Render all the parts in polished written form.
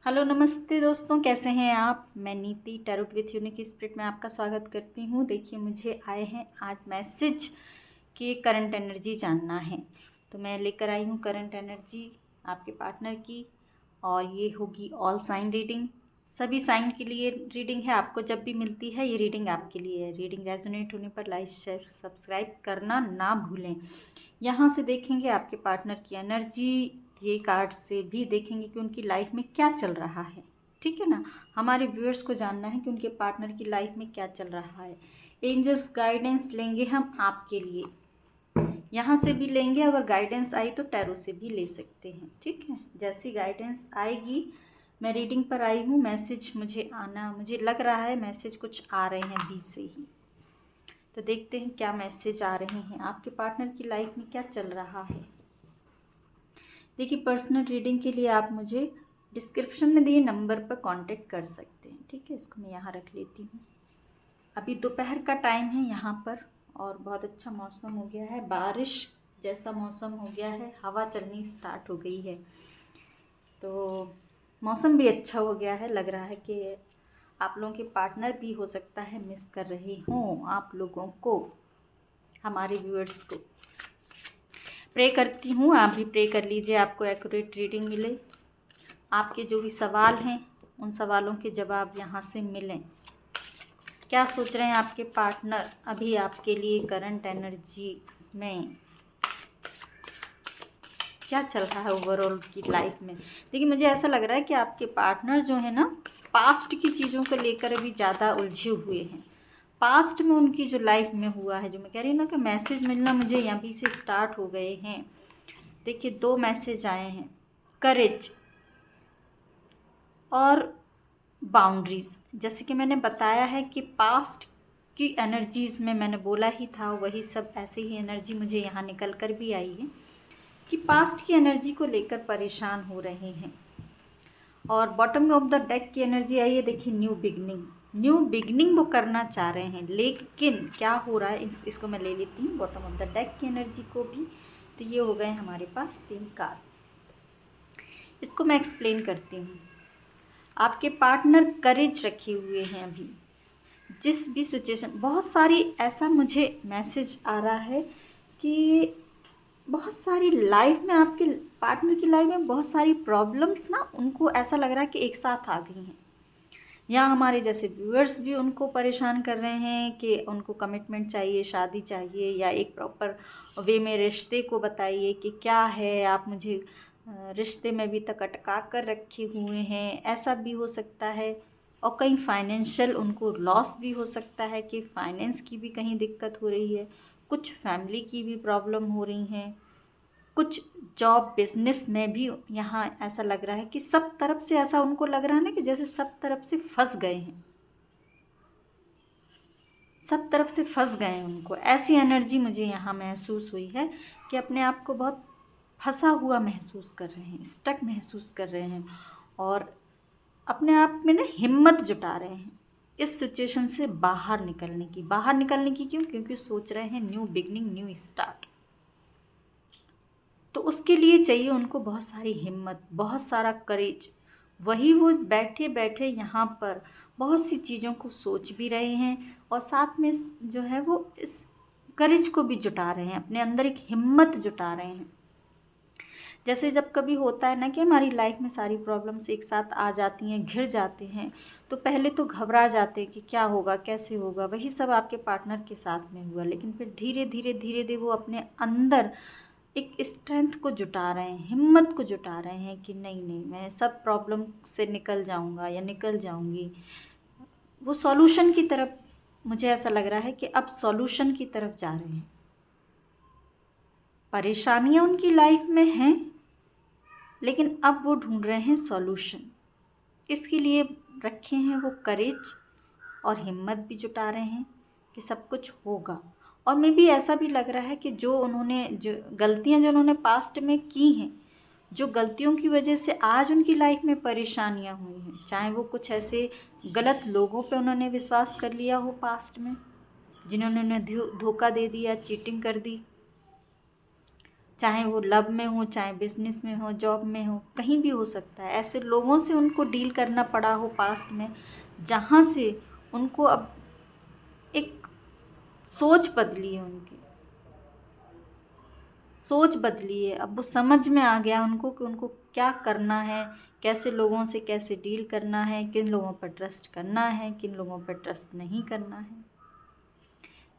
Hello नमस्ते दोस्तों, कैसे हैं आप। मैं नीति टैरोट विथ यूनिक स्पिरिट में आपका स्वागत करती हूँ। देखिए, मुझे आए हैं आज मैसेज कि करंट एनर्जी जानना है, तो मैं लेकर आई हूँ करंट एनर्जी आपके पार्टनर की। और ये होगी ऑल साइन रीडिंग, सभी साइन के लिए रीडिंग है। आपको जब भी मिलती है ये रीडिंग आपके लिए है। रीडिंग रेजोनेट होने पर लाइक शेयर सब्सक्राइब करना ना भूलें। यहाँ से देखेंगे आपके पार्टनर की एनर्जी, ये कार्ड से भी देखेंगे कि उनकी लाइफ में क्या चल रहा है। ठीक है ना, हमारे व्यूअर्स को जानना है कि उनके पार्टनर की लाइफ में क्या चल रहा है। एंजल्स गाइडेंस लेंगे हम आपके लिए, यहाँ से भी लेंगे, अगर गाइडेंस आई तो टैरो से भी ले सकते हैं। ठीक है, जैसी गाइडेंस आएगी। मैं रीडिंग पर आई हूँ, मैसेज मुझे लग रहा है मैसेज कुछ आ रहे हैं बीच से ही। तो देखते हैं क्या मैसेज आ रहे हैं, आपके पार्टनर की लाइफ में क्या चल रहा है। देखिए, पर्सनल रीडिंग के लिए आप मुझे डिस्क्रिप्शन में दिए नंबर पर कांटेक्ट कर सकते हैं। ठीक है, इसको मैं यहाँ रख लेती हूँ। अभी दोपहर का टाइम है यहाँ पर और बहुत अच्छा मौसम हो गया है, बारिश जैसा मौसम हो गया है, हवा चलनी स्टार्ट हो गई है, तो मौसम भी अच्छा हो गया है। लग रहा है कि आप लोगों के पार्टनर भी हो सकता है मिस कर रहे हों आप लोगों को, हमारे व्यूअर्स को। प्रे करती हूँ, आप भी प्रे कर लीजिए, आपको एक्यूरेट रीडिंग मिले। आपके जो भी सवाल हैं उन सवालों के जवाब यहाँ से मिलें। क्या सोच रहे हैं आपके पार्टनर अभी आपके लिए करंट एनर्जी में, क्या चल रहा है ओवरऑल की लाइफ में। देखिए, मुझे ऐसा लग रहा है कि आपके पार्टनर जो है ना, पास्ट की चीज़ों को लेकर अभी ज़्यादा उलझे हुए हैं। पास्ट में उनकी जो लाइफ में हुआ है, जो मैं कह रही हूँ ना कि मैसेज मिलना मुझे यहाँ भी से स्टार्ट हो गए हैं। देखिए, 2 मैसेज आए हैं, करेज और बाउंड्रीज़। जैसे कि मैंने बताया है कि पास्ट की एनर्जीज़ में मैंने बोला ही था, वही सब ऐसे ही एनर्जी मुझे यहाँ निकल कर भी आई है कि पास्ट की एनर्जी को लेकर परेशान हो रहे हैं। और बॉटम ऑफ द डेक की एनर्जी आई है, देखिए न्यू बिगनिंग वो करना चाह रहे हैं, लेकिन क्या हो रहा है इसको मैं ले लेती हूँ बॉटम ऑफ द डेक की एनर्जी को भी। तो ये हो गए हमारे पास 3 कार्ड, इसको मैं एक्सप्लेन करती हूँ। आपके पार्टनर करेज रखे हुए हैं अभी, जिस भी सिचुएशन, बहुत सारी ऐसा मुझे मैसेज आ रहा है कि बहुत सारी लाइफ में, आपके पार्टनर की लाइफ में बहुत सारी प्रॉब्लम्स ना, उनको ऐसा लग रहा है कि एक साथ आ गई हैं। या हमारे जैसे व्यूअर्स भी उनको परेशान कर रहे हैं कि उनको कमिटमेंट चाहिए, शादी चाहिए, या एक प्रॉपर वे में रिश्ते को बताइए कि क्या है, आप मुझे रिश्ते में भी तक अटका कर रखे हुए हैं, ऐसा भी हो सकता है। और कहीं फाइनेंशियल उनको लॉस भी हो सकता है कि फाइनेंस की भी कहीं दिक्कत हो रही है, कुछ फैमिली की भी प्रॉब्लम हो रही हैं, कुछ जॉब बिजनेस में भी यहाँ ऐसा लग रहा है कि सब तरफ से ऐसा उनको लग रहा है ना कि जैसे सब तरफ से फंस गए हैं, सब तरफ से फंस गए हैं उनको। ऐसी एनर्जी मुझे यहाँ महसूस हुई है कि अपने आप को बहुत फंसा हुआ महसूस कर रहे हैं, स्टक महसूस कर रहे हैं, और अपने आप में ना हिम्मत जुटा रहे हैं इस सिचुएशन से बाहर निकलने की। क्यों? क्योंकि सोच रहे हैं न्यू बिगनिंग, न्यू स्टार्ट। तो उसके लिए चाहिए उनको बहुत सारी हिम्मत, बहुत सारा करेज। वही वो बैठे बैठे यहाँ पर बहुत सी चीज़ों को सोच भी रहे हैं, और साथ में जो है वो इस करेज को भी जुटा रहे हैं, अपने अंदर एक हिम्मत जुटा रहे हैं। जैसे जब कभी होता है ना कि हमारी लाइफ में सारी प्रॉब्लम्स एक साथ आ जाती हैं, घिर जाते हैं, तो पहले तो घबरा जाते हैं कि क्या होगा, कैसे होगा। वही सब आपके पार्टनर के साथ में हुआ, लेकिन फिर धीरे धीरे वो अपने अंदर एक स्ट्रेंथ को जुटा रहे हैं, हिम्मत को जुटा रहे हैं कि नहीं, मैं सब प्रॉब्लम से निकल जाऊंगा या निकल जाऊंगी। वो सॉल्यूशन की तरफ, मुझे ऐसा लग रहा है कि अब सॉल्यूशन की तरफ जा रहे हैं। परेशानियां उनकी लाइफ में हैं, लेकिन अब वो ढूंढ रहे हैं सॉल्यूशन। इसके लिए रखे हैं वो करेज और हिम्मत भी जुटा रहे हैं कि सब कुछ होगा। और मे भी ऐसा भी लग रहा है कि जो गलतियां जो उन्होंने पास्ट में की हैं, जो गलतियों की वजह से आज उनकी लाइफ में परेशानियां हुई हैं, चाहे वो कुछ ऐसे गलत लोगों पे उन्होंने विश्वास कर लिया हो पास्ट में, जिन्होंने उन्हें धोखा दे दिया, चीटिंग कर दी, चाहे वो लव में हो, चाहे बिजनेस में हो, जॉब में हो, कहीं भी हो सकता है। ऐसे लोगों से उनको डील करना पड़ा हो पास्ट में, जहाँ से उनको अब एक सोच बदली है, उनकी सोच बदली है। अब वो समझ में आ गया उनको कि उनको क्या करना है, कैसे लोगों से कैसे डील करना है, किन लोगों पर ट्रस्ट करना है, किन लोगों पर ट्रस्ट नहीं करना है।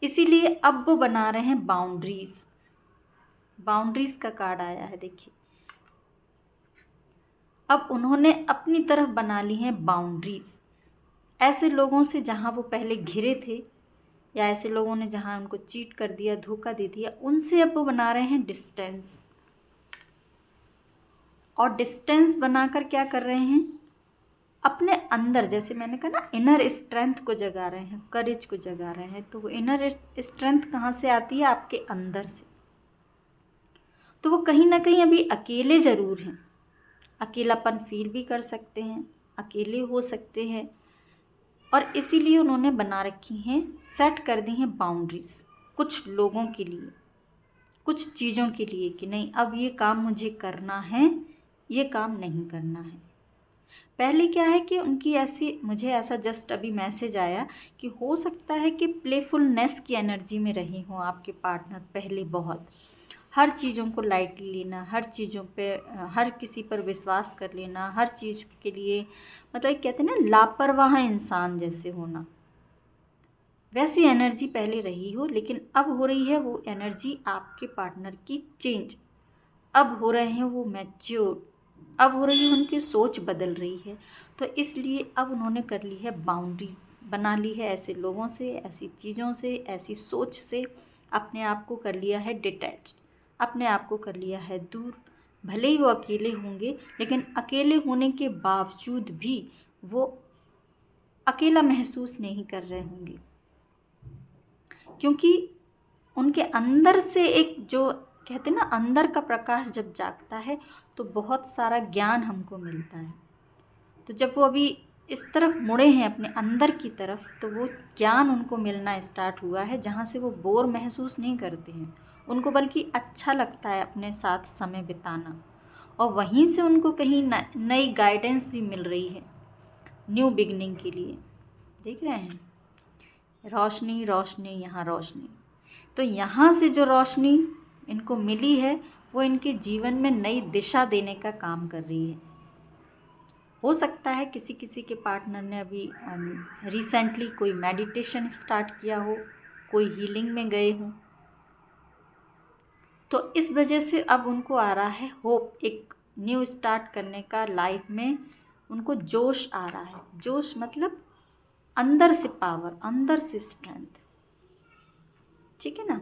इसीलिए अब वो बना रहे हैं बाउंड्रीज। बाउंड्रीज का कार्ड आया है, देखिए। अब उन्होंने अपनी तरफ बना ली हैं बाउंड्रीज। ऐसे लोगों से जहाँ वो पहले घिरे थे, या ऐसे लोगों ने जहाँ उनको चीट कर दिया, धोखा दे दिया, उनसे अब वो बना रहे हैं डिस्टेंस। और डिस्टेंस बनाकर क्या कर रहे हैं, अपने अंदर, जैसे मैंने कहा ना, इनर स्ट्रेंथ को जगा रहे हैं, करेज को जगा रहे हैं। तो वो इनर स्ट्रेंथ कहाँ से आती है, आपके अंदर से। तो वो कहीं ना कहीं अभी अकेले ज़रूर हैं, अकेलापन फील भी कर सकते हैं, अकेले हो सकते हैं। और इसीलिए उन्होंने बना रखी हैं, सेट कर दी हैं बाउंड्रीज कुछ लोगों के लिए, कुछ चीज़ों के लिए, कि नहीं अब ये काम मुझे करना है, ये काम नहीं करना है। पहले क्या है कि उनकी ऐसी, मुझे ऐसा जस्ट अभी मैसेज आया कि हो सकता है कि प्लेफुलनेस की एनर्जी में रही हो आपके पार्टनर पहले बहुत। हर चीज़ों को लाइटली लेना, हर चीज़ों पे, हर किसी पर विश्वास कर लेना, हर चीज़ के लिए, मतलब कहते हैं ना, लापरवाह इंसान जैसे होना, वैसी एनर्जी पहले रही हो। लेकिन अब हो रही है वो एनर्जी आपके पार्टनर की चेंज। अब हो रहे हैं वो मैच्योर, अब हो रही है उनकी सोच बदल रही है। तो इसलिए अब उन्होंने कर ली है बाउंड्रीज, बना ली है ऐसे लोगों से, ऐसी चीज़ों से, ऐसी सोच से। अपने आप को कर लिया है डिटैच, अपने आप को कर लिया है दूर। भले ही वो अकेले होंगे, लेकिन अकेले होने के बावजूद भी वो अकेला महसूस नहीं कर रहे होंगे, क्योंकि उनके अंदर से एक, जो कहते हैं ना, अंदर का प्रकाश जब जागता है तो बहुत सारा ज्ञान हमको मिलता है। तो जब वो अभी इस तरफ मुड़े हैं अपने अंदर की तरफ, तो वो ज्ञान उनको मिलना स्टार्ट हुआ है, जहाँ से वो बोर महसूस नहीं करते हैं, उनको बल्कि अच्छा लगता है अपने साथ समय बिताना। और वहीं से उनको कहीं नई गाइडेंस भी मिल रही है न्यू बिगनिंग के लिए। देख रहे हैं, रोशनी रोशनी, यहाँ रोशनी। तो यहाँ से जो रोशनी इनको मिली है, वो इनके जीवन में नई दिशा देने का काम कर रही है। हो सकता है किसी किसी के पार्टनर ने अभी रिसेंटली कोई मेडिटेशन स्टार्ट किया हो, कोई हीलिंग में गए हों, तो इस वजह से अब उनको आ रहा है होप, एक न्यू स्टार्ट करने का लाइफ में। उनको जोश आ रहा है, जोश मतलब अंदर से पावर, अंदर से स्ट्रेंथ। ठीक है ना।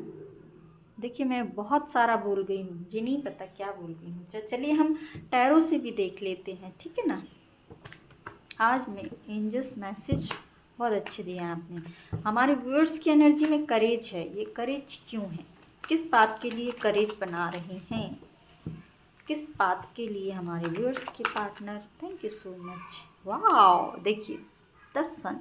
देखिए, मैं बहुत सारा बोल गई हूँ, मुझे नहीं पता क्या बोल गई हूँ। चलिए हम टैरो से भी देख लेते हैं, ठीक है ना। आज में एंजल्स मैसेज बहुत अच्छे दिए हैं आपने। हमारे व्यूअर्स की एनर्जी में करेज है। ये करेज क्यों है, किस बात के लिए करेज बना रहे हैं, किस बात के लिए हमारे व्यूअर्स के partner. Thank you so much. वाह, देखिए 10 सन।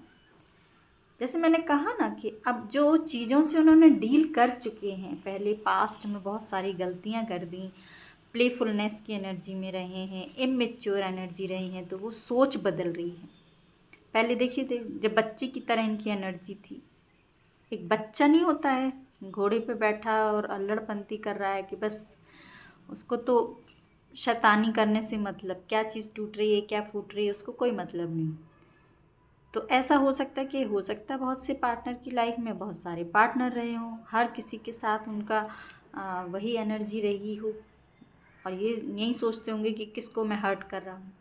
जैसे मैंने कहा ना कि अब जो चीज़ों से उन्होंने डील कर चुके हैं, पहले पास्ट में बहुत सारी गलतियां कर दी, प्लेफुलनेस की एनर्जी में रहे हैं, इमेच्योर एनर्जी रही हैं, तो वो सोच बदल रही है। पहले देखिए थे, जब बच्चे की तरह इनकी एनर्जी थी। एक बच्चा नहीं होता है, घोड़े पे बैठा और अल्लड़पंती कर रहा है कि बस उसको तो शैतानी करने से मतलब, क्या चीज़ टूट रही है, क्या फूट रही है, उसको कोई मतलब नहीं। तो ऐसा हो सकता है कि बहुत से पार्टनर की लाइफ में बहुत सारे पार्टनर रहे हों, हर किसी के साथ उनका वही एनर्जी रही हो, और ये यही सोचते होंगे कि किसको मैं हर्ट कर रहा हूँ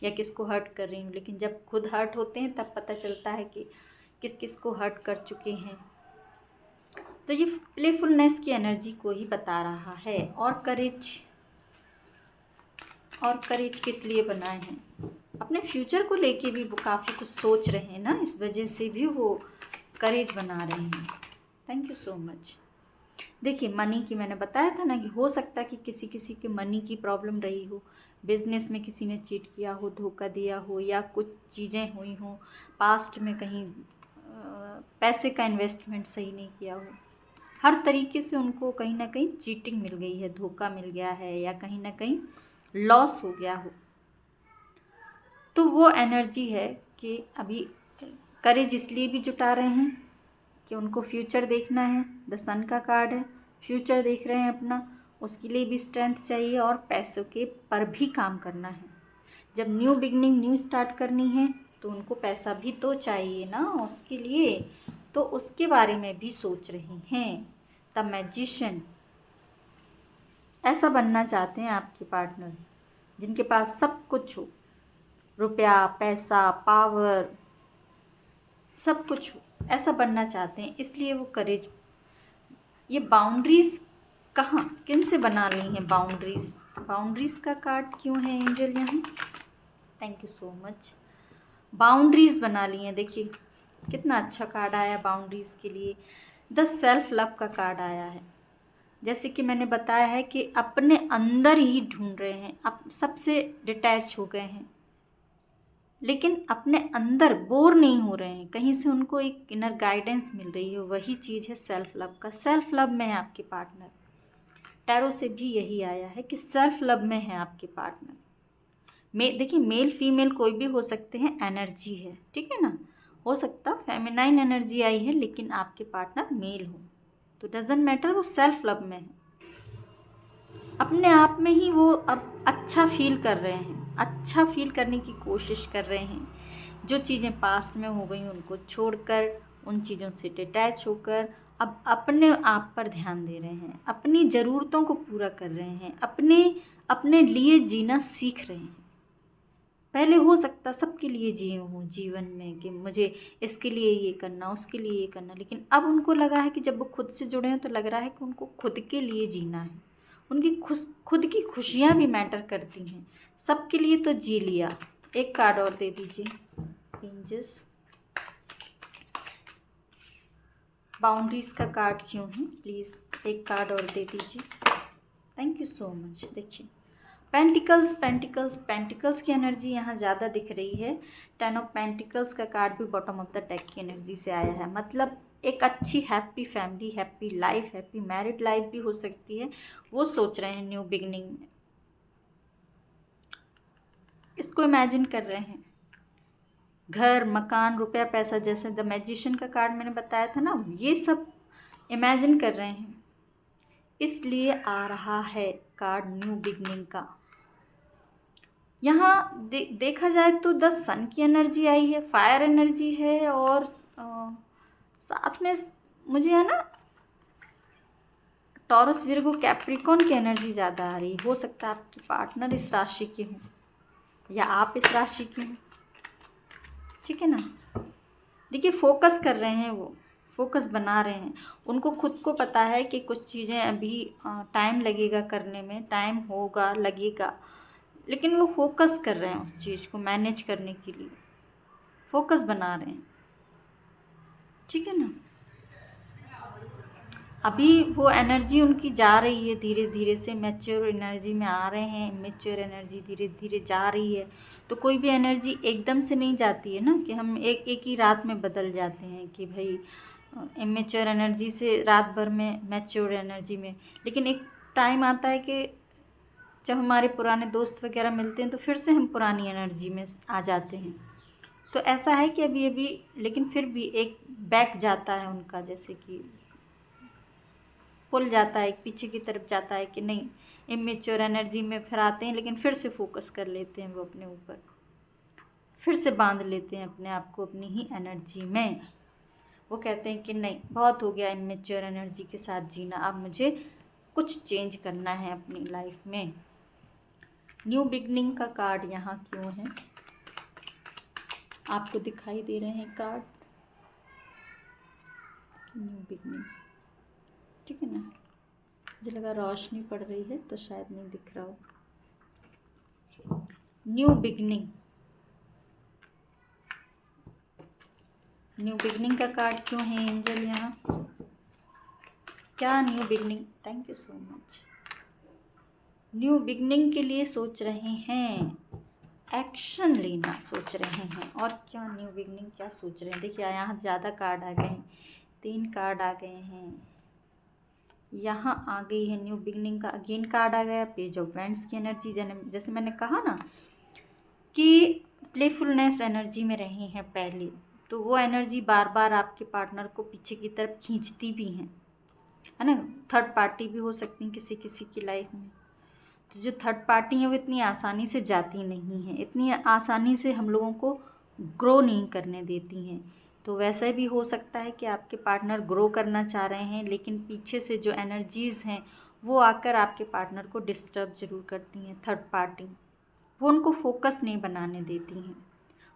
या किसको हर्ट कर रही हूँ। लेकिन जब खुद हर्ट होते हैं तब पता चलता है कि किस किस को हर्ट कर चुके हैं। तो ये प्लेफुलनेस की एनर्जी को ही बता रहा है। और करेज किस लिए बनाए हैं, अपने फ्यूचर को लेके भी वो काफ़ी कुछ सोच रहे हैं ना, इस वजह से भी वो करेज बना रहे हैं। Thank you so much. देखिए, मनी की मैंने बताया था ना कि हो सकता है कि किसी किसी के मनी की प्रॉब्लम रही हो, बिजनेस में किसी ने चीट किया हो, धोखा दिया हो, या कुछ चीज़ें हुई हों पास्ट में, कहीं पैसे का इन्वेस्टमेंट सही नहीं किया हो, हर तरीके से उनको कहीं ना कहीं चीटिंग मिल गई है, धोखा मिल गया है, या कहीं ना कहीं लॉस हो गया हो। तो वो एनर्जी है कि अभी करेज इसलिए भी जुटा रहे हैं कि उनको फ्यूचर देखना है। द सन का कार्ड है, फ्यूचर देख रहे हैं अपना, उसके लिए भी स्ट्रेंथ चाहिए और पैसों के पर भी काम करना है। जब न्यू बिगनिंग, न्यू स्टार्ट करनी है तो उनको पैसा भी तो चाहिए ना उसके लिए, तो उसके बारे में भी सोच रहे हैं। द मैजिशियन, ऐसा बनना चाहते हैं आपके पार्टनर जिनके पास सब कुछ हो, रुपया, पैसा, पावर, सब कुछ हो, ऐसा बनना चाहते हैं। इसलिए वो करेज, ये बाउंड्रीज कहाँ किन से बना रही हैं बाउंड्रीज? बाउंड्रीज का कार्ड क्यों है एंजल यहाँ? Thank you so much. Boundaries बना ली हैं, देखिए कितना अच्छा कार्ड आया बाउंड्रीज के लिए। द सेल्फ लव का कार्ड आया है। जैसे कि मैंने बताया है कि अपने अंदर ही ढूंढ रहे हैं, अब सबसे डिटैच हो गए हैं, लेकिन अपने अंदर बोर नहीं हो रहे हैं, कहीं से उनको एक इनर गाइडेंस मिल रही है। वही चीज़ है सेल्फ लव का। सेल्फ लव में है आपके पार्टनर। टैरो से भी यही आया है कि सेल्फ लव में है आपके पार्टनर। देखिए मेल फीमेल कोई भी हो सकते हैं, एनर्जी है, ठीक है ना। हो सकता फेमिनाइन एनर्जी आई है लेकिन आपके पार्टनर मेल हो तो डजेंट मैटर, वो सेल्फ लव में है। अपने आप में ही वो अब अच्छा फील कर रहे हैं, अच्छा फील करने की कोशिश कर रहे हैं। जो चीज़ें पास्ट में हो गई उनको छोड़कर, उन चीज़ों से डिटैच होकर अब अपने आप पर ध्यान दे रहे हैं, अपनी ज़रूरतों को पूरा कर रहे हैं, अपने लिए जीना सीख रहे हैं। पहले हो सकता सबके लिए जिए हूँ जीवन में कि मुझे इसके लिए ये करना, उसके लिए ये करना, लेकिन अब उनको लगा है कि जब वो खुद से जुड़े हैं तो लग रहा है कि उनको खुद के लिए जीना है। उनकी खुद की खुशियाँ भी मैटर करती हैं। सबके लिए तो जी लिया। एक कार्ड और दे दीजिए एंजल्स। बाउंड्रीज का कार्ड क्यों है, प्लीज़ एक कार्ड और दे दीजिए। Thank you so much. देखिए पेंटिकल्स, पेंटिकल्स, पेंटिकल्स की एनर्जी यहाँ ज़्यादा दिख रही है। 10 ऑफ पेंटिकल्स का कार्ड भी बॉटम ऑफ द डेक की एनर्जी से आया है। मतलब एक अच्छी happy family, happy life, happy married life भी हो सकती है, वो सोच रहे हैं न्यू बिगनिंग में। इसको इमेजिन कर रहे हैं, घर, मकान, रुपया, पैसा, जैसे द मैजिशियन का कार्ड मैंने बताया था ना, ये सब इमेजिन कर रहे हैं। इसलिए आ रहा है कार्ड न्यू बिगनिंग का। यहाँ देखा जाए तो 10 सन की एनर्जी आई है, फायर एनर्जी है, और साथ में मुझे है ना टॉरस, विर्गो, कैप्रिकॉन की एनर्जी ज़्यादा आ रही। हो सकता है आपके पार्टनर इस राशि के हों या आप इस राशि के हों, ठीक है ना। देखिए फोकस कर रहे हैं, वो फोकस बना रहे हैं। उनको खुद को पता है कि कुछ चीज़ें अभी टाइम लगेगा करने में, टाइम होगा, लगेगा, लेकिन वो फोकस कर रहे हैं उस चीज़ को मैनेज करने के लिए, फोकस बना रहे हैं, ठीक है ना। अभी वो एनर्जी उनकी जा रही है धीरे धीरे से, मैच्योर एनर्जी में आ रहे हैं। मैच्योर एनर्जी धीरे धीरे जा रही है, तो कोई भी एनर्जी एकदम से नहीं जाती है ना, कि हम एक ही रात में बदल जाते हैं कि भाई इमेच्योर एनर्जी से रात भर में मैच्योर एनर्जी में। लेकिन एक टाइम आता है कि जब हमारे पुराने दोस्त वगैरह मिलते हैं तो फिर से हम पुरानी एनर्जी में आ जाते हैं। तो ऐसा है कि अभी लेकिन फिर भी एक बैक जाता है उनका, जैसे कि पुल जाता है, एक पीछे की तरफ जाता है कि नहीं, इमेच्योर एनर्जी में फिर आते हैं, लेकिन फिर से फोकस कर लेते हैं वो अपने ऊपर, फिर से बांध लेते हैं अपने आप को अपनी ही एनर्जी में। वो कहते हैं कि नहीं, बहुत हो गया इमेच्योर एनर्जी के साथ जीना, अब मुझे कुछ चेंज करना है अपनी लाइफ में। न्यू बिगनिंग का कार्ड यहाँ क्यों है, आपको दिखाई दे रहे हैं कार्ड न्यू बिगनिंग, ठीक है ना। मुझे लगा रोशनी पड़ रही है तो शायद नहीं दिख रहा हो। न्यू बिगनिंग, न्यू बिगनिंग का कार्ड क्यों है एंजल यहाँ, क्या new beginning? Thank you so much. New beginning के लिए सोच रहे हैं, एक्शन लेना सोच रहे हैं, और क्या न्यू बिगनिंग क्या सोच रहे हैं। देखिए यहाँ ज़्यादा कार्ड आ गए हैं, 3 कार्ड आ गए हैं। यहाँ आ गई है न्यू बिगनिंग का अगेन कार्ड आ गया। पेज ऑफ वैंड्स की एनर्जी, जैसे मैंने कहा ना कि प्लेफुलनेस एनर्जी में रहे हैं पहले, तो वो एनर्जी बार बार आपके पार्टनर को पीछे की तरफ खींचती भी हैं, है ना। थर्ड पार्टी भी हो सकती है किसी किसी की लाइफ में। तो जो थर्ड पार्टी है वो इतनी आसानी से जाती नहीं है, इतनी आसानी से हम लोगों को ग्रो नहीं करने देती हैं। तो वैसे भी हो सकता है कि आपके पार्टनर ग्रो करना चाह रहे हैं, लेकिन पीछे से जो एनर्जीज़ हैं वो आकर आपके पार्टनर को डिस्टर्ब ज़रूर करती हैं। थर्ड पार्टी वो उनको फोकस नहीं बनाने देती हैं,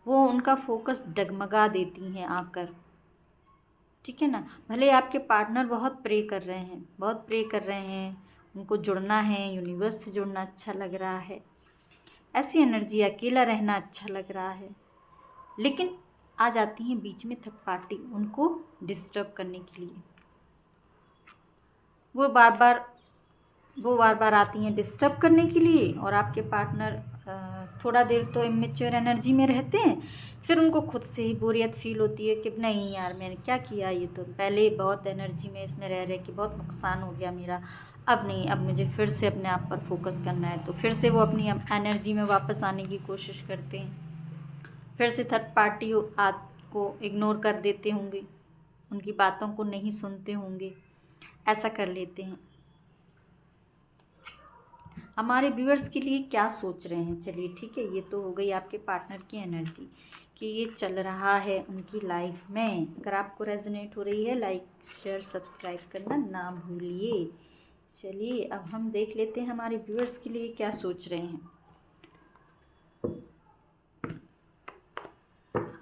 वो उनका फोकस डगमगा देती हैं आकर, ठीक है ना। भले आपके पार्टनर बहुत प्रे कर रहे हैं, बहुत प्रे कर रहे हैं, उनको जुड़ना है, यूनिवर्स से जुड़ना अच्छा लग रहा है, ऐसी एनर्जी, अकेला रहना अच्छा लग रहा है, लेकिन आ जाती हैं बीच में थर्ड पार्टी उनको डिस्टर्ब करने के लिए। वो बार बार आती हैं डिस्टर्ब करने के लिए, और आपके पार्टनर थोड़ा देर तो इमेच्योर एनर्जी में रहते हैं, फिर उनको खुद से ही बोरियत फील होती है कि नहीं यार मैंने क्या किया, ये तो पहले बहुत एनर्जी में इसमें रह रहे कि बहुत नुकसान हो गया मेरा, अब नहीं, अब मुझे फिर से अपने आप पर फोकस करना है। तो फिर से वो अपनी एनर्जी में वापस आने की कोशिश करते हैं, फिर से थर्ड पार्टी को इग्नोर कर देते होंगे, उनकी बातों को नहीं सुनते होंगे, ऐसा कर लेते हैं। हमारे व्यूअर्स के लिए क्या सोच रहे हैं, चलिए ठीक है, ये तो हो गई आपके पार्टनर की एनर्जी कि ये चल रहा है उनकी लाइफ में। अगर आपको रेजोनेट हो रही है, लाइक शेयर सब्सक्राइब करना ना भूलिए। चलिए अब हम देख लेते हैं हमारे व्यूअर्स के लिए क्या सोच रहे हैं।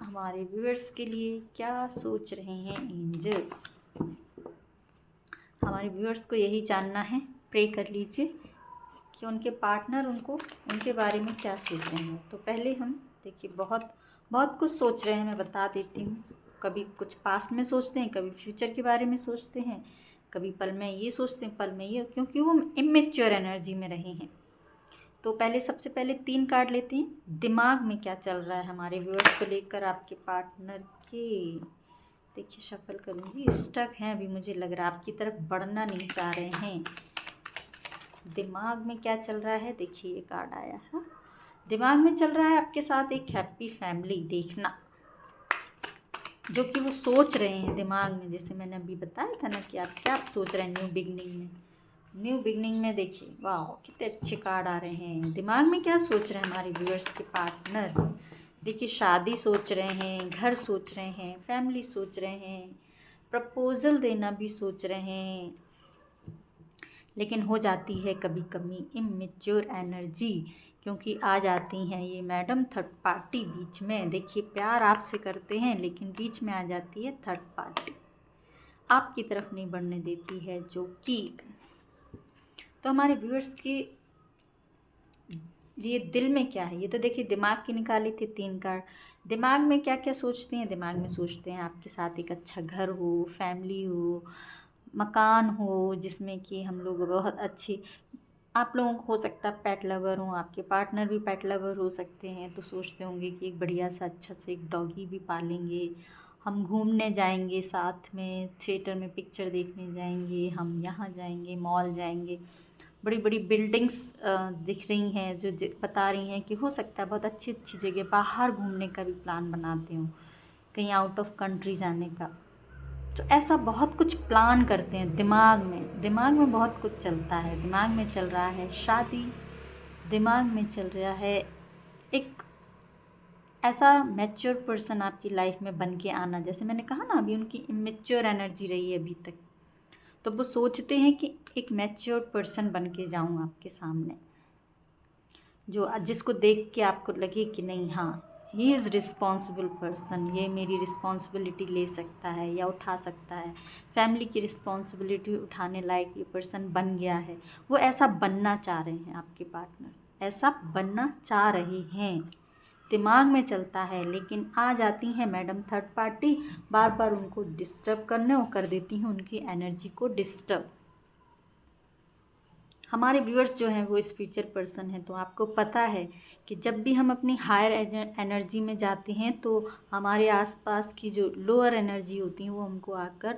हमारे व्यूअर्स के लिए क्या सोच रहे हैं एंजल्स। हमारे व्यूअर्स को यही जानना है, प्रे कर लीजिए कि उनके पार्टनर उनके बारे में क्या सोच रहे हैं। तो पहले हम देखिए बहुत कुछ सोच रहे हैं, मैं बता देती हूँ। कभी कुछ पास्ट में सोचते हैं, कभी फ्यूचर के बारे में सोचते हैं, कभी पल में ये सोचते हैं, पल में ये, क्योंकि वो इमेच्योर एनर्जी में रहे हैं। तो सबसे पहले 3 कार्ड लेते हैं। दिमाग में क्या चल रहा है हमारे व्यूअर्स को लेकर आपके पार्टनर के। देखिए शफल करूँगी, स्टक हैं अभी, मुझे लग रहा है आपकी तरफ बढ़ना नहीं चाह रहे हैं। दिमाग में क्या चल रहा है, देखिए ये कार्ड आया है। दिमाग में चल रहा है आपके साथ एक हैप्पी फैमिली देखना, जो कि वो सोच रहे हैं दिमाग में। जैसे मैंने अभी बताया था ना कि आप क्या सोच रहे हैं न्यू बिगनिंग में देखिए, वाह कितने अच्छे कार्ड आ रहे हैं। दिमाग में क्या सोच रहे हैं हमारे व्यूअर्स के पार्टनर, देखिए शादी सोच रहे हैं, घर सोच रहे हैं, फैमिली सोच रहे हैं, प्रपोजल देना भी सोच रहे हैं, लेकिन हो जाती है कभी कभी इमेच्योर एनर्जी, क्योंकि आ जाती हैं ये मैडम थर्ड पार्टी बीच में। देखिए प्यार आपसे करते हैं, लेकिन बीच में आ जाती है थर्ड पार्टी, आपकी तरफ नहीं बढ़ने देती है। जो कि तो हमारे व्यूअर्स के ये दिल में क्या है, ये तो देखिए दिमाग की निकाली थी 3 कार्ड। दिमाग में क्या क्या सोचते हैं, दिमाग में सोचते हैं आपके साथ एक अच्छा घर हो, फैमिली हो, मकान हो, जिसमें कि हम लोग बहुत अच्छी, आप लोगों को हो सकता है पेट लवर हो, आपके पार्टनर भी पेट लवर हो सकते हैं। तो सोचते होंगे कि एक बढ़िया सा अच्छा से एक डॉगी भी पालेंगे, हम घूमने जाएंगे साथ में, थिएटर में पिक्चर देखने जाएंगे, हम यहाँ जाएंगे, मॉल जाएंगे, बड़ी बड़ी बिल्डिंग्स दिख रही हैं जो बता रही हैं कि हो सकता है बहुत अच्छी अच्छी जगह बाहर घूमने का भी प्लान बनाते हो, कहीं आउट ऑफ कंट्री जाने का। तो ऐसा बहुत कुछ प्लान करते हैं दिमाग में बहुत कुछ चलता है। दिमाग में चल रहा है शादी, दिमाग में चल रहा है एक ऐसा मैच्योर पर्सन आपकी लाइफ में बन के आना। जैसे मैंने कहा ना, अभी उनकी इमेच्योर एनर्जी रही है अभी तक, तो वो सोचते हैं कि एक मैच्योर पर्सन बन के जाऊँ आपके सामने, जो जिसको देख के आपको लगे कि नहीं हाँ ही इज़ रिस्पॉन्सिबल पर्सन, ये मेरी रिस्पॉन्सिबिलिटी ले सकता है या उठा सकता है, फैमिली की रिस्पॉन्सिबिलिटी उठाने लायक ये पर्सन बन गया है। वो ऐसा बनना चाह रहे हैं, आपके पार्टनर ऐसा बनना चाह रहे हैं, दिमाग में चलता है। लेकिन आ जाती हैं मैडम थर्ड पार्टी, बार बार उनको डिस्टर्ब करने और कर देती हैं उनकी एनर्जी को डिस्टर्ब। हमारे व्यूअर्स जो हैं वो स्पिरिचुअल पर्सन हैं, तो आपको पता है कि जब भी हम अपनी हायर एनर्जी में जाते हैं तो हमारे आसपास की जो लोअर एनर्जी होती हैं वो हमको आकर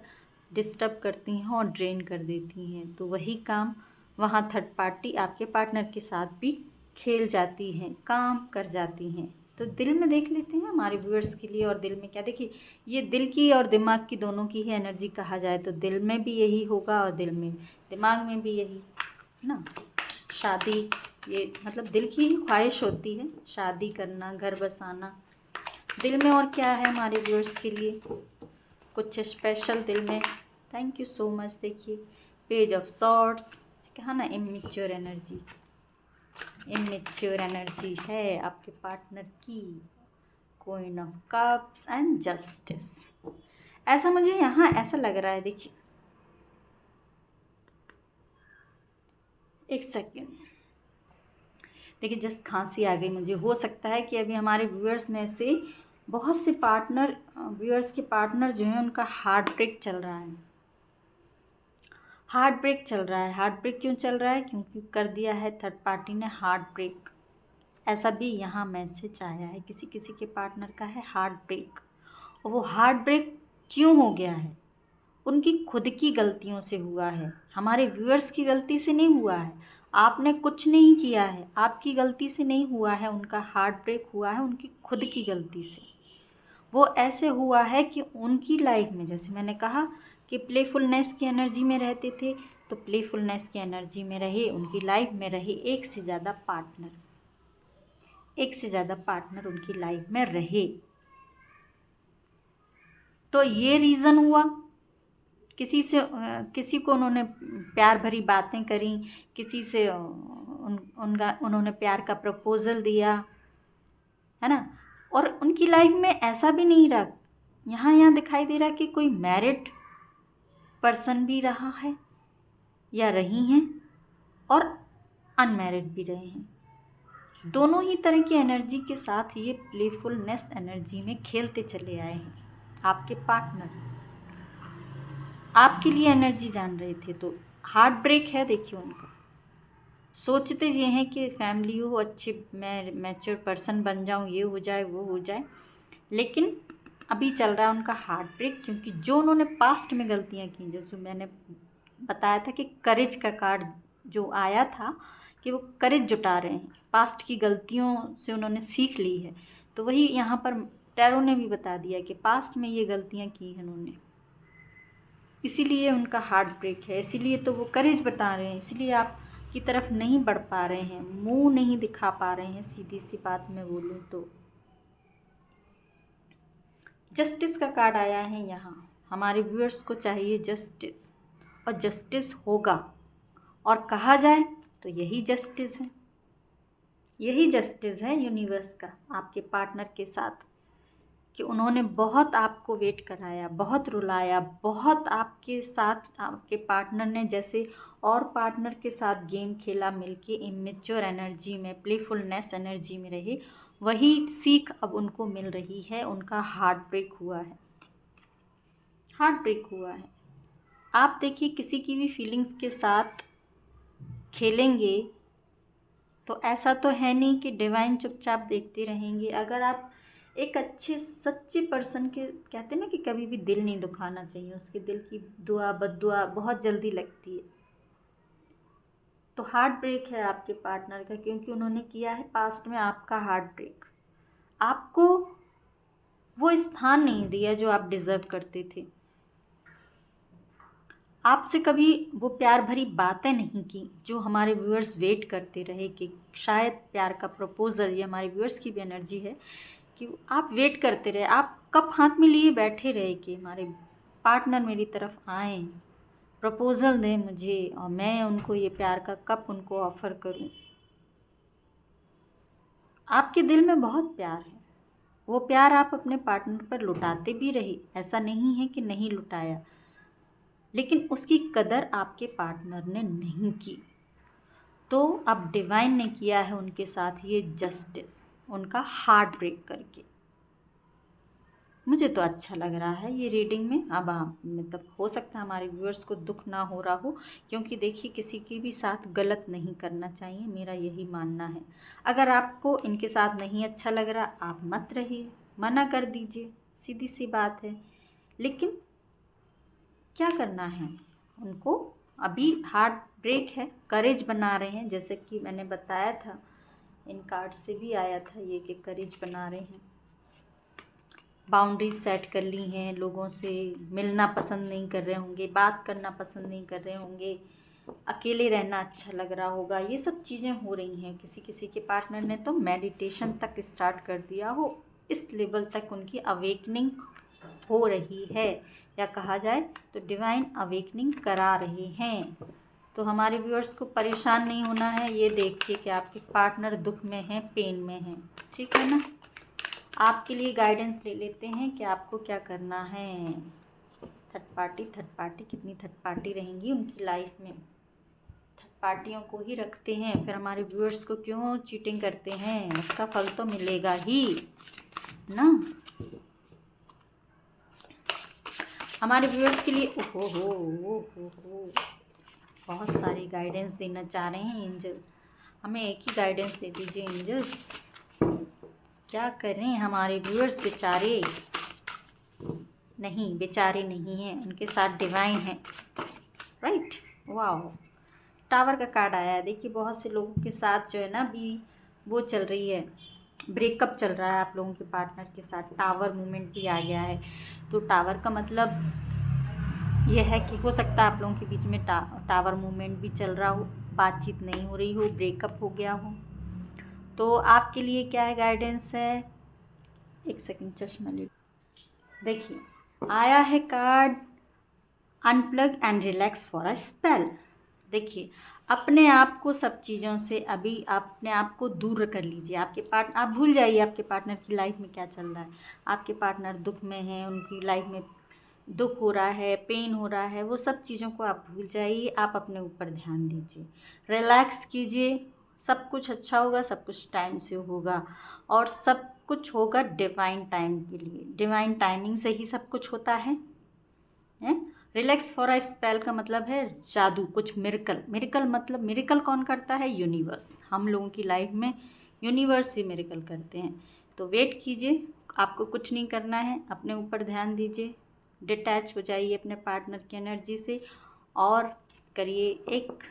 डिस्टर्ब करती हैं और ड्रेन कर देती हैं। तो वही काम वहाँ थर्ड पार्टी आपके पार्टनर के साथ भी खेल जाती हैं, काम कर जाती हैं। तो दिल में देख लेते हैं हमारे व्यूअर्स के लिए। और दिल में क्या, देखिए ये दिल की और दिमाग की दोनों की ही एनर्जी कहा जाए तो दिल में भी यही होगा और दिमाग में भी यही ना। शादी, ये मतलब दिल की ही ख्वाहिश होती है, शादी करना, घर बसाना। दिल में और क्या है हमारे व्यूअर्स के लिए कुछ स्पेशल दिल में। Thank you so much. देखिए पेज ऑफ सॉर्ड्स, कहा ना इमेच्योर एनर्जी है आपके पार्टनर की। Queen of cups and justice. ऐसा मुझे यहाँ ऐसा लग रहा है, देखिए एक सेकेंड, देखिए जस्ट खांसी आ गई मुझे। हो सकता है कि अभी हमारे व्यूअर्स में से बहुत से व्यूअर्स के पार्टनर जो हैं उनका हार्ट ब्रेक चल रहा है। हार्ट ब्रेक क्यों चल रहा है? क्योंकि कर दिया है थर्ड पार्टी ने हार्ट ब्रेक। ऐसा भी यहाँ मैसेज आया है, किसी किसी के पार्टनर का है हार्ट ब्रेक। और वो हार्ट ब्रेक क्यों हो गया है? उनकी खुद की गलतियों से हुआ है, हमारे व्यूअर्स की गलती से नहीं हुआ है। आपने कुछ नहीं किया है, आपकी गलती से नहीं हुआ है। उनका हार्ट ब्रेक हुआ है उनकी खुद की गलती से। वो ऐसे हुआ है कि उनकी लाइफ में, जैसे मैंने कहा कि प्लेफुलनेस की एनर्जी में रहते थे, तो प्लेफुलनेस की एनर्जी में रहे, उनकी लाइफ में रहे एक से ज़्यादा पार्टनर उनकी लाइफ में रहे। तो ये रीज़न हुआ, किसी को उन्होंने प्यार भरी बातें करी, किसी से उन्होंने प्यार का प्रपोज़ल दिया, है ना। और उनकी लाइफ में ऐसा भी नहीं रहा, यहाँ दिखाई दे रहा कि कोई मैरिड पर्सन भी रहा है या रही हैं और अनमैरिड भी रहे हैं। दोनों ही तरह की एनर्जी के साथ ये प्लेफुलनेस एनर्जी में खेलते चले आए हैं। आपके पार्टनर आपके लिए एनर्जी जान रहे थे, तो हार्ट ब्रेक है। देखिए उनका सोचते ये हैं कि फैमिली हो, अच्छे मैं मैच्योर पर्सन बन जाऊं, ये हो जाए वो हो जाए, लेकिन अभी चल रहा है उनका हार्ट ब्रेक। क्योंकि जो उन्होंने पास्ट में गलतियां की, जैसे मैंने बताया था कि करेज का कार्ड जो आया था कि वो करेज जुटा रहे हैं, पास्ट की गलतियों से उन्होंने सीख ली है। तो वही यहाँ पर टैरो ने भी बता दिया कि पास्ट में ये गलतियाँ की हैं उन्होंने, इसीलिए उनका हार्ट ब्रेक है। इसीलिए तो वो करेज बता रहे हैं, इसीलिए आप की तरफ नहीं बढ़ पा रहे हैं, मुंह नहीं दिखा पा रहे हैं। सीधी सी बात मैं बोलूँ तो जस्टिस का कार्ड आया है यहाँ। हमारे व्यूअर्स को चाहिए जस्टिस, और जस्टिस होगा। और कहा जाए तो यही जस्टिस है यूनिवर्स का आपके पार्टनर के साथ, कि उन्होंने बहुत आपको वेट कराया, बहुत रुलाया, बहुत आपके साथ, आपके पार्टनर ने जैसे और पार्टनर के साथ गेम खेला मिलके, इमेच्योर एनर्जी में, प्लेफुलनेस एनर्जी में रहे, वही सीख अब उनको मिल रही है। उनका हार्ट ब्रेक हुआ है। आप देखिए किसी की भी फीलिंग्स के साथ खेलेंगे तो ऐसा तो है नहीं कि डिवाइन चुपचाप देखते रहेंगे। अगर आप एक अच्छे सच्चे पर्सन के, कहते हैं ना कि कभी भी दिल नहीं दुखाना चाहिए, उसके दिल की दुआ बद्दुआ बहुत जल्दी लगती है। तो हार्ट ब्रेक है आपके पार्टनर का, क्योंकि उन्होंने किया है पास्ट में आपका हार्ट ब्रेक। आपको वो स्थान नहीं दिया जो आप डिज़र्व करते थे। आपसे कभी वो प्यार भरी बातें नहीं की जो हमारे व्यूअर्स वेट करते रहे कि शायद प्यार का प्रपोज़ल, ये हमारे व्यूअर्स की भी एनर्जी है कि आप वेट करते रहे, आप कप हाथ में लिए बैठे रहे कि हमारे पार्टनर मेरी तरफ आएँ, प्रपोज़ल दें मुझे और मैं उनको ये प्यार का कप उनको ऑफ़र करूं। आपके दिल में बहुत प्यार है, वो प्यार आप अपने पार्टनर पर लुटाते भी रहे, ऐसा नहीं है कि नहीं लुटाया, लेकिन उसकी कदर आपके पार्टनर ने नहीं की। तो अब डिवाइन ने किया है उनके साथ ये जस्टिस, उनका हार्ट ब्रेक करके। मुझे तो अच्छा लग रहा है ये रीडिंग में। अब मतलब हो सकता है हमारे व्यूअर्स को दुख ना हो रहा हो, क्योंकि देखिए किसी के भी साथ गलत नहीं करना चाहिए, मेरा यही मानना है। अगर आपको इनके साथ नहीं अच्छा लग रहा, आप मत रहिए, मना कर दीजिए, सीधी सी बात है। लेकिन क्या करना है उनको? अभी हार्ट ब्रेक है, करेज बना रहे हैं, जैसे कि मैंने बताया था, इन कार्ड से भी आया था ये कि करेज बना रहे हैं, बाउंड्रीज सेट कर ली हैं, लोगों से मिलना पसंद नहीं कर रहे होंगे, बात करना पसंद नहीं कर रहे होंगे, अकेले रहना अच्छा लग रहा होगा, ये सब चीज़ें हो रही हैं। किसी किसी के पार्टनर ने तो मेडिटेशन तक स्टार्ट कर दिया हो, इस लेवल तक उनकी अवेकनिंग हो रही है, या कहा जाए तो डिवाइन अवेकनिंग करा रहे हैं। तो हमारे व्यूअर्स को परेशान नहीं होना है ये देख के कि आपके पार्टनर दुख में हैं, पेन में हैं, ठीक है ना। आपके लिए गाइडेंस ले लेते हैं कि आपको क्या करना है। थर्ड पार्टी कितनी थर्ड पार्टी रहेंगी उनकी लाइफ में? थर्ड पार्टियों को ही रखते हैं, फिर हमारे व्यूअर्स को क्यों चीटिंग करते हैं? उसका फल तो मिलेगा ही ना। हमारे व्यूअर्स के लिए ओहो बहुत सारी गाइडेंस देना चाह रहे हैं एंजल, हमें एक ही गाइडेंस दे दीजिए एंजल्स। क्या करें हमारे व्यूअर्स? बेचारे नहीं, बेचारे नहीं हैं, उनके साथ डिवाइन है, राइट। वाह, टावर का कार्ड आया है। देखिए बहुत से लोगों के साथ जो है ना अभी वो चल रही है, ब्रेकअप चल रहा है आप लोगों के पार्टनर के साथ, टावर मूवमेंट भी आ गया है। तो टावर का मतलब यह है कि हो सकता है आप लोगों के बीच में टावर मूवमेंट भी चल रहा हो, बातचीत नहीं हो रही हो, ब्रेकअप हो गया हो। तो आपके लिए क्या है गाइडेंस है? एक सेकंड, चश्मा ले। देखिए आया है card unplug and relax for a spell. देखिए अपने आप को सब चीज़ों से अभी अपने आप को दूर कर लीजिए। आप भूल जाइए आपके पार्टनर की लाइफ में क्या चल रहा है। आपके पार्टनर दुख में हैं, उनकी लाइफ में दुख हो रहा है, पेन हो रहा है, वो सब चीज़ों को आप भूल जाइए। आप अपने ऊपर ध्यान दीजिए, रिलैक्स कीजिए, सब कुछ अच्छा होगा, सब कुछ टाइम से होगा, और सब कुछ होगा डिवाइन टाइम के लिए। डिवाइन टाइमिंग से ही सब कुछ होता है। रिलैक्स फॉर अ स्पेल का मतलब है जादू, कुछ मिरेकल। मिरेकल मतलब मिरेकल कौन करता है? यूनिवर्स। हम लोगों की लाइफ में यूनिवर्स ही मिरेकल करते हैं। तो वेट कीजिए, आपको कुछ नहीं करना है, अपने ऊपर ध्यान दीजिए, डिटैच हो जाइए अपने पार्टनर की एनर्जी से और करिए एक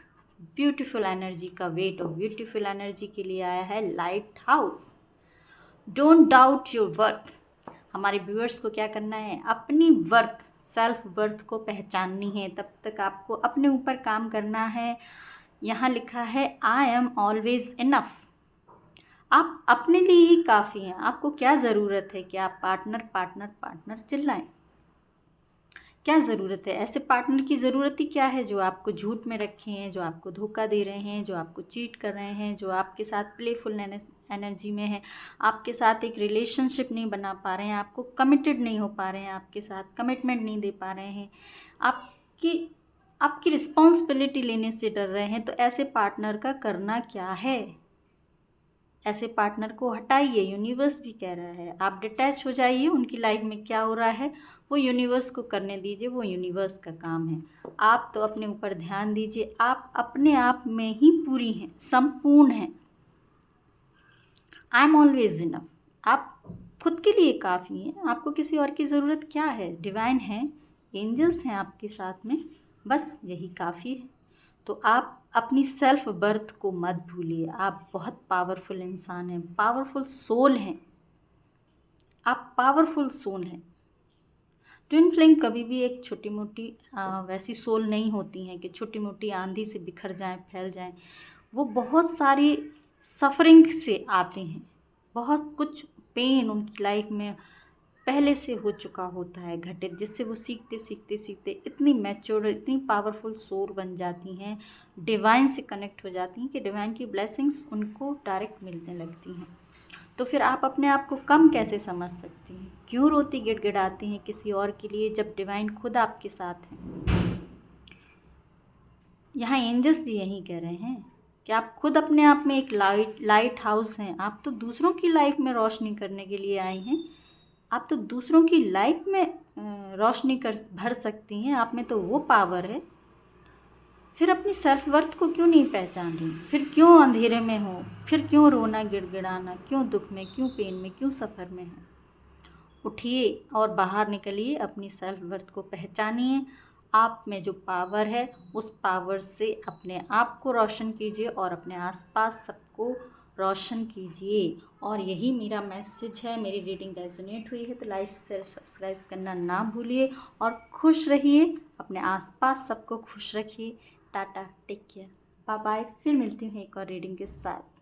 ब्यूटीफुल एनर्जी का वेट। और ब्यूटीफुल एनर्जी के लिए आया है light house. Don't doubt your worth. हमारे व्यूअर्स को क्या करना है? अपनी वर्थ, सेल्फ वर्थ को पहचाननी है। तब तक आपको अपने ऊपर काम करना है। यहाँ लिखा है आई एम ऑलवेज इनफ। आप अपने लिए ही काफ़ी हैं। आपको क्या ज़रूरत है कि आप पार्टनर पार्टनर पार्टनर चिल्लाएं? क्या ज़रूरत है? ऐसे पार्टनर की ज़रूरत ही क्या है जो आपको झूठ में रखे हैं, जो आपको धोखा दे रहे हैं, जो आपको चीट कर रहे हैं, जो आपके साथ प्लेफुल एनर्जी में है, आपके साथ एक रिलेशनशिप नहीं बना पा रहे हैं, आपको कमिटेड नहीं हो पा रहे हैं, आपके साथ कमिटमेंट नहीं दे पा रहे हैं, आपकी रिस्पॉन्सिबिलिटी लेने से डर रहे हैं। तो ऐसे पार्टनर का करना क्या है? ऐसे पार्टनर को हटाइए, यूनिवर्स भी कह रहा है। आप डिटैच हो जाइए, उनकी लाइफ में क्या हो रहा है वो यूनिवर्स को करने दीजिए, वो यूनिवर्स का काम है। आप तो अपने ऊपर ध्यान दीजिए। आप अपने आप में ही पूरी हैं, संपूर्ण हैं। I am always enough. आप खुद के लिए काफ़ी हैं, आपको किसी और की ज़रूरत क्या है? डिवाइन है, एंजल्स हैं आपके साथ में, बस यही काफ़ी है। तो आप अपनी सेल्फ बर्थ को मत भूलिए। आप बहुत पावरफुल इंसान हैं, पावरफुल सोल हैं, आप पावरफुल सोल हैं। ट्विन फ्लेम कभी भी एक छोटी मोटी वैसी सोल नहीं होती हैं कि छोटी मोटी आंधी से बिखर जाएं, फैल जाएं। वो बहुत सारी सफरिंग से आते हैं, बहुत कुछ पेन उनकी लाइफ में पहले से हो चुका होता है घटित, जिससे वो सीखते सीखते सीखते इतनी मैच्योर, इतनी पावरफुल सोल बन जाती हैं, डिवाइन से कनेक्ट हो जाती हैं कि डिवाइन की ब्लेसिंग्स उनको डायरेक्ट मिलने लगती हैं। तो फिर आप अपने आप को कम कैसे समझ सकती हैं? क्यों रोती गिड़गिड़ाती हैं किसी और के लिए जब डिवाइन खुद आपके साथ हैं? यहाँ एंजल्स भी यही कह रहे हैं कि आप खुद अपने आप में एक लाइट हाउस हैं। आप तो दूसरों की लाइफ में रोशनी करने के लिए आई हैं। आप तो दूसरों की लाइफ में रोशनी भर सकती हैं। आप में तो वो पावर है। फिर अपनी सेल्फ वर्थ को क्यों नहीं पहचान रही? फिर क्यों अंधेरे में हो? फिर क्यों रोना गिड़गिड़ाना? क्यों दुख में, क्यों पेन में, क्यों सफ़र में है? उठिए और बाहर निकलिए, अपनी सेल्फ वर्थ को पहचानिए आप में जो पावर है उस पावर से अपने आप को रोशन कीजिए और अपने आसपास सबको रोशन कीजिए। और यही मेरा मैसेज है। मेरी रीडिंग रेजोनेट हुई है तो लाइक शेयर सब्सक्राइब करना ना भूलिए और खुश रहिए, अपने आसपास सबको खुश रखिए। Tata, take care, bye bye. फिर मिलती हूँ एक और रीडिंग के साथ।